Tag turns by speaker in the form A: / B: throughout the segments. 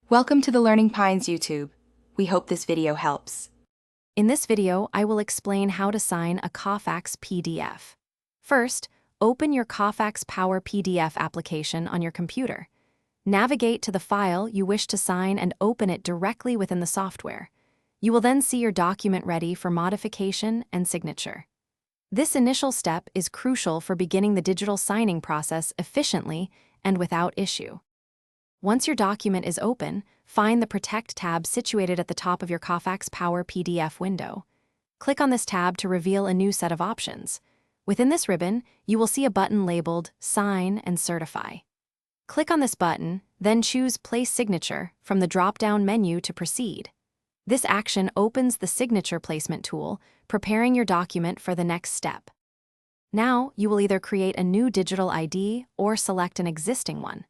A: Welcome to the Learning Pines YouTube. We hope this video helps.
B: In this video, I will explain how to sign a Kofax PDF. First, open your Kofax Power PDF application on your computer. Navigate to the file you wish to sign and open it directly within the software. You will then see your document ready for modification and signature. This initial step is crucial for beginning the digital signing process efficiently and without issue. Once your document is open, find the Protect tab situated at the top of your Kofax Power PDF window. Click on this tab to reveal a new set of options. Within this ribbon, you will see a button labeled Sign and Certify. Click on this button, then choose Place Signature from the drop-down menu to proceed. This action opens the Signature Placement tool, preparing your document for the next step. Now, you will either create a new digital ID or select an existing one.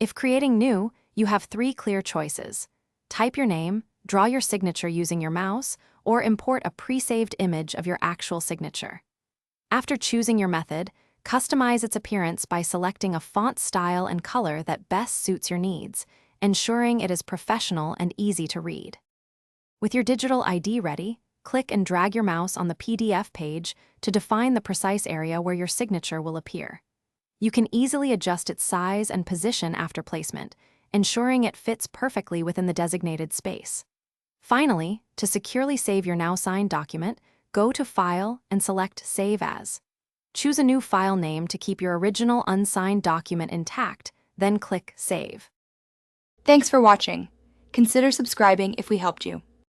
B: If creating new, you have three clear choices. Type your name, draw your signature using your mouse, or import a pre-saved image of your actual signature. After choosing your method, customize its appearance by selecting a font style and color that best suits your needs, ensuring it is professional and easy to read. With your digital ID ready, click and drag your mouse on the PDF page to define the precise area where your signature will appear. You can easily adjust its size and position after placement, ensuring it fits perfectly within the designated space. Finally, to securely save your now signed document, go to File and select Save As. Choose a new file name to keep your original unsigned document intact, then click Save.
A: Thanks for watching. Consider subscribing if we helped you.